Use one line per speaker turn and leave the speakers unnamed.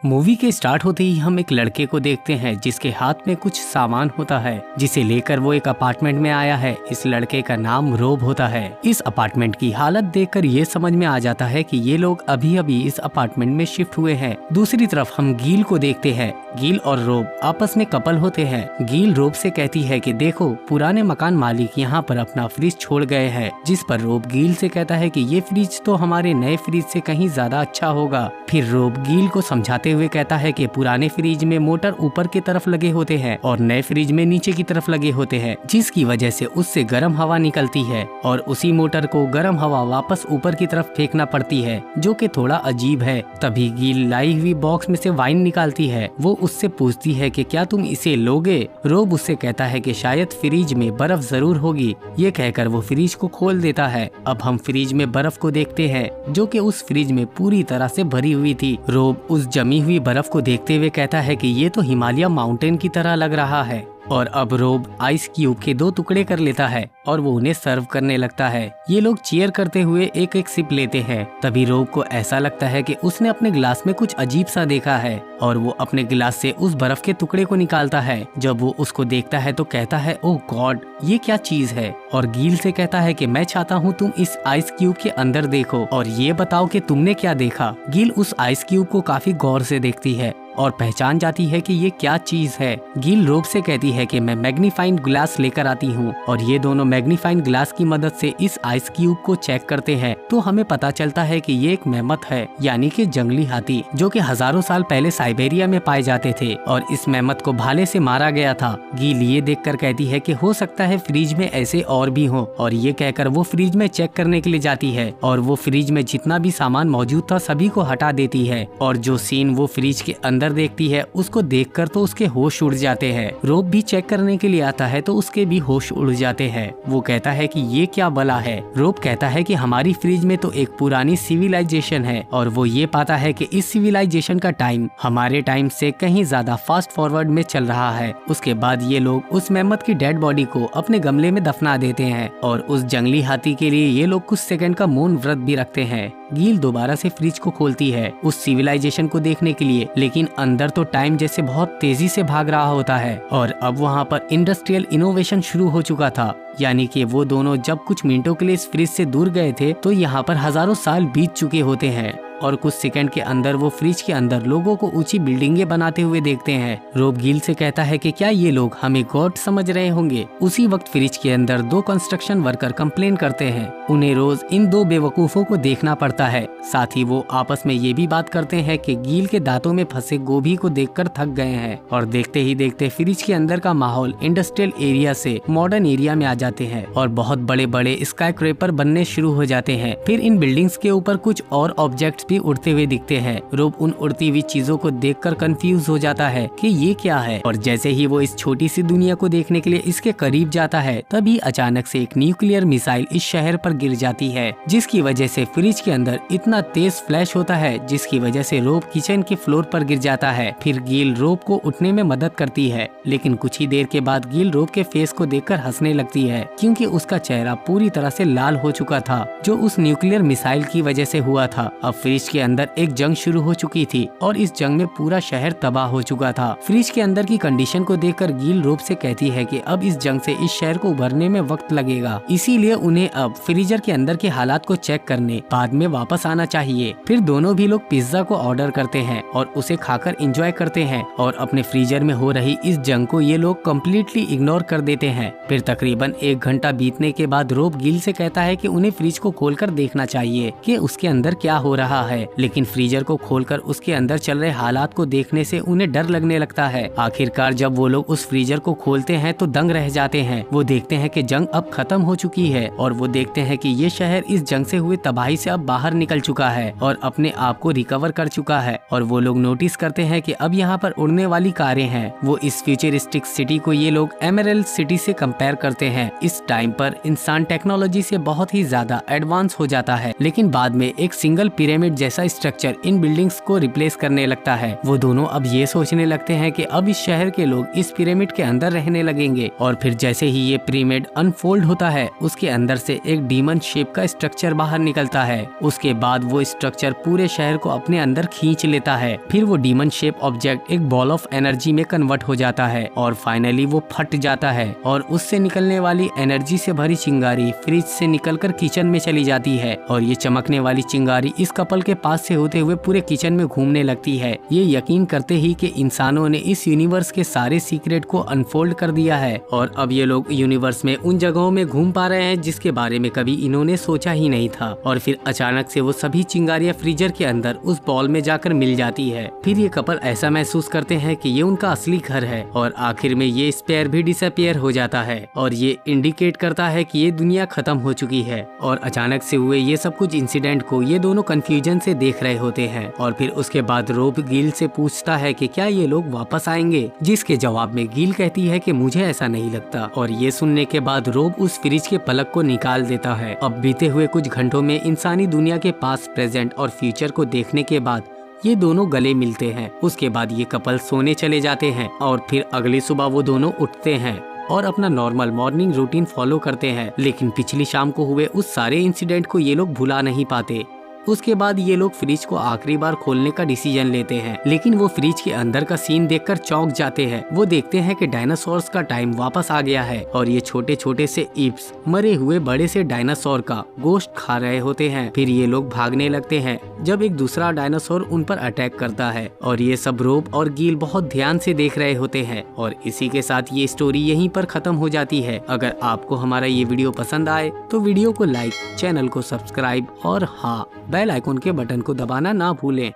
Movie के start होते ही हम एक लड़के को देखते हैं जिसके हाथ में कुछ सामान होता है जिसे लेकर वो एक अपार्टमेंट में आया है। इस लड़के का नाम रोब होता है। इस अपार्टमेंट की हालत देखकर ये समझ में आ जाता है कि ये लोग अभी अभी इस अपार्टमेंट में शिफ्ट हुए हैं। दूसरी तरफ हम गील को देखते हैं। गील और रोब आपस में कपल होते हैं। गील रोब से कहती है कि देखो पुराने मकान मालिक यहाँ पर अपना फ्रिज छोड़ गए हैं, जिस पर रोब गील से कहता है कि ये फ्रिज तो हमारे नए फ्रिज से कहीं ज्यादा अच्छा होगा। फिर रोब गील को समझाते हुए कहता है कि पुराने फ्रिज में मोटर ऊपर की तरफ लगे होते हैं और नए फ्रिज में नीचे की तरफ लगे होते हैं, जिसकी वजह से उससे गर्म हवा निकलती है और उसी मोटर को गर्म हवा वापस ऊपर की तरफ फेंकना पड़ती है, जो कि थोड़ा अजीब है। तभी गील लाई हुई बॉक्स में से वाइन निकालती है। वो उससे पूछती है कि क्या तुम इसे लोगे? रोब उससे कहता है कि शायद फ्रिज में बर्फ जरूर होगी। ये कहकर वो फ्रिज को खोल देता है। अब हम फ्रिज में बर्फ को देखते हैं, जो कि उस फ्रिज में पूरी तरह से भरी हुई थी। रोब उस जमी हुई बर्फ को देखते हुए कहता है कि ये तो हिमालय माउंटेन की तरह लग रहा है। और अब रोब आइस क्यूब के 2 टुकड़े कर लेता है और वो उन्हें सर्व करने लगता है। ये लोग चीयर करते हुए एक एक सिप लेते हैं। तभी रोब को ऐसा लगता है कि उसने अपने गिलास में कुछ अजीब सा देखा है और वो अपने गिलास से उस बर्फ के टुकड़े को निकालता है। जब वो उसको देखता है तो कहता है ओह गॉड, ये क्या चीज है? और गील से कहता है कि मैं चाहता हूँ तुम इस आइस क्यूब के अंदर देखो और ये बताओ कि तुमने क्या देखा। गील उस आइस क्यूब को काफी गौर से देखती है और पहचान जाती है कि ये क्या चीज है। गील रोब से कहती है कि मैं मैग्नीफाइंग ग्लास लेकर आती हूँ और ये दोनों मैग्नीफाइंग ग्लास की मदद से इस आइस क्यूब को चेक करते हैं। तो हमें पता चलता है कि ये एक मैमथ है, यानी कि जंगली हाथी, जो कि हजारों साल पहले साइबेरिया में पाए जाते थे और इस मैमथ को भाले से मारा गया था। गील ये देखकर कहती है कि हो सकता है फ्रिज में ऐसे और भी हो, और ये कहकर वो फ्रिज में चेक करने के लिए जाती है और वो फ्रिज में जितना भी सामान मौजूद था सभी को हटा देती है। और जो सीन वो फ्रिज के अंदर देखती है उसको देखकर तो उसके होश उड़ जाते हैं। रोब भी चेक करने के लिए आता है तो उसके भी होश उड़ जाते हैं। वो कहता है कि ये क्या बला है। रोब कहता है कि हमारी फ्रिज में तो एक पुरानी सिविलाइजेशन है और वो ये पाता है कि इस सिविलाइजेशन का टाइम हमारे टाइम से कहीं ज्यादा फास्ट फॉरवर्ड में चल रहा है। उसके बाद ये लोग उस मेहमत की डेड बॉडी को अपने गमले में दफना देते हैं और उस जंगली हाथी के लिए ये लोग कुछ सेकंड का मौन व्रत भी रखते हैं। गील दोबारा से फ्रिज को खोलती है उस सिविलाइजेशन को देखने के लिए, लेकिन अंदर तो टाइम जैसे बहुत तेजी से भाग रहा होता है और अब वहाँ पर इंडस्ट्रियल इनोवेशन शुरू हो चुका था। यानी कि वो दोनों जब कुछ मिनटों के लिए इस फ्रिज से दूर गए थे तो यहाँ पर हजारों साल बीत चुके होते हैं और कुछ सेकंड के अंदर वो फ्रिज के अंदर लोगों को ऊंची बिल्डिंगें बनाते हुए देखते हैं। रोब गील से कहता है कि क्या ये लोग हमें गॉड समझ रहे होंगे। उसी वक्त फ्रिज के अंदर 2 कंस्ट्रक्शन वर्कर कंप्लेन करते हैं। उन्हें रोज इन 2 बेवकूफों को देखना पड़ता है। साथ ही वो आपस में ये भी बात करते हैं कि गील के दांतों में फंसे गोभी को देखकर थक गए हैं और देखते ही देखते फ्रिज के अंदर का माहौल इंडस्ट्रियल एरिया से मॉडर्न एरिया में आ जाते हैं और बहुत बड़े बड़े स्काईक्रैपर बनने शुरू हो जाते हैं। फिर इन बिल्डिंग्स के ऊपर कुछ और ऑब्जेक्ट्स भी उड़ते हुए दिखते हैं। रोब उन उड़ती हुई चीजों को देखकर कंफ्यूज हो जाता है कि ये क्या है और जैसे ही वो इस छोटी सी दुनिया को देखने के लिए इसके करीब जाता है तभी अचानक से एक न्यूक्लियर मिसाइल इस शहर पर गिर जाती है, जिसकी वजह से फ्रिज के अंदर इतना तेज फ्लैश होता है जिसकी वजह से रोब किचन के फ्लोर पर गिर जाता है। फिर गील रोब को उठने में मदद करती है, लेकिन कुछ ही देर के बाद गील रोब के फेस को देखकर हंसने लगती है क्योंकि उसका चेहरा पूरी तरह से लाल हो चुका था, जो उस न्यूक्लियर मिसाइल की वजह से हुआ था। अब फ्रिज के अंदर एक जंग शुरू हो चुकी थी और इस जंग में पूरा शहर तबाह हो चुका था। फ्रिज के अंदर की कंडीशन को देखकर गील रोब से कहती है कि अब इस जंग से इस शहर को उभरने में वक्त लगेगा, इसीलिए उन्हें अब फ्रीजर के अंदर के हालात को चेक करने बाद में वापस आना चाहिए। फिर दोनों भी लोग पिज्जा को ऑर्डर करते हैं और उसे खाकर एंजॉय करते हैं और अपने फ्रीजर में हो रही इस जंग को ये लोग कम्प्लीटली इग्नोर कर देते हैं। फिर तकरीबन 1 घंटा बीतने के बाद रोब गील से कहता है कि उन्हें फ्रिज को खोलकर देखना चाहिए कि उसके अंदर क्या हो रहा है, लेकिन फ्रीजर को खोलकर उसके अंदर चल रहे हालात को देखने से उन्हें डर लगने लगता है। आखिरकार जब वो लोग उस फ्रीजर को खोलते हैं तो दंग रह जाते हैं। वो देखते हैं कि जंग अब खत्म हो चुकी है और वो देखते हैं कि ये शहर इस जंग से हुए तबाही से अब बाहर निकल चुका है और अपने आप को रिकवर कर चुका है। और वो लोग नोटिस करते हैं कि अब यहाँ पर उड़ने वाली कारें हैं। वो इस फ्यूचरिस्टिक सिटी को ये लोग एमरल्ड सिटी से कंपेयर करते हैं। इस टाइम पर इंसान टेक्नोलॉजी से बहुत ही ज्यादा एडवांस हो जाता है, लेकिन बाद में एक सिंगल पिरामिड पिरामिड जैसा स्ट्रक्चर इन बिल्डिंग्स को रिप्लेस करने लगता है। वो दोनों अब ये सोचने लगते हैं कि अब इस शहर के लोग इस पिरामिड के अंदर रहने लगेंगे। और फिर जैसे ही ये पिरामिड अनफोल्ड होता है, उसके अंदर से एक डीमन शेप का स्ट्रक्चर बाहर निकलता है। उसके बाद वो स्ट्रक्चर पूरे शहर को अपने अंदर खींच लेता है। फिर वो डीमन शेप ऑब्जेक्ट एक बॉल ऑफ एनर्जी में कन्वर्ट हो जाता है और फाइनली वो फट जाता है और उससे निकलने वाली एनर्जी से भरी चिंगारी फ्रिज से निकलकर किचन में चली जाती है। और ये चमकने वाली चिंगारी इस कपल के पास से होते हुए पूरे किचन में घूमने लगती है, ये यकीन करते ही कि इंसानों ने इस यूनिवर्स के सारे सीक्रेट को अनफोल्ड कर दिया है और अब ये लोग यूनिवर्स में उन जगहों में घूम पा रहे हैं जिसके बारे में कभी इन्होंने सोचा ही नहीं था। और फिर अचानक से वो सभी चिंगारियां फ्रीजर के अंदर उस बॉल में जाकर मिल जाती है। फिर ये कपल ऐसा महसूस करते हैं कि ये उनका असली घर है और आखिर में ये स्पेयर भी डिसअपियर हो जाता है और ये इंडिकेट करता है कि ये दुनिया खत्म हो चुकी है। और अचानक से हुए ये सब कुछ इंसिडेंट को ये दोनों कंफ्यूजन से देख रहे होते हैं। और फिर उसके बाद रोब गील से पूछता है कि क्या ये लोग वापस आएंगे, जिसके जवाब में गील कहती है कि मुझे ऐसा नहीं लगता। और ये सुनने के बाद रोब उस फ्रिज के पलक को निकाल देता है। अब बीते हुए कुछ घंटों में इंसानी दुनिया के पास, प्रेजेंट और फ्यूचर को देखने के बाद ये दोनों गले मिलते हैं। उसके बाद ये कपल सोने चले जाते हैं और फिर अगली सुबह वो दोनों उठते हैं और अपना नॉर्मल मॉर्निंग रूटीन फॉलो करते हैं। लेकिन पिछली शाम को हुए उस सारे इंसिडेंट को ये लोग भुला नहीं पाते। उसके बाद ये लोग फ्रिज को आखिरी बार खोलने का डिसीजन लेते हैं, लेकिन वो फ्रिज के अंदर का सीन देखकर चौंक जाते हैं। वो देखते हैं कि डायनासोर्स का टाइम वापस आ गया है और ये छोटे छोटे से इप्स मरे हुए बड़े से डायनासोर का गोश्त खा रहे होते हैं। फिर ये लोग भागने लगते हैं जब एक दूसरा डायनासोर उन पर अटैक करता है और ये सब रोब और गील बहुत ध्यान से देख रहे होते हैं। और इसी के साथ ये स्टोरी यहीं पर खत्म हो जाती है। अगर आपको हमारा ये वीडियो पसंद आए तो वीडियो को लाइक, चैनल को सब्सक्राइब और हाँ, बेल आइकन के बटन को दबाना ना भूलें।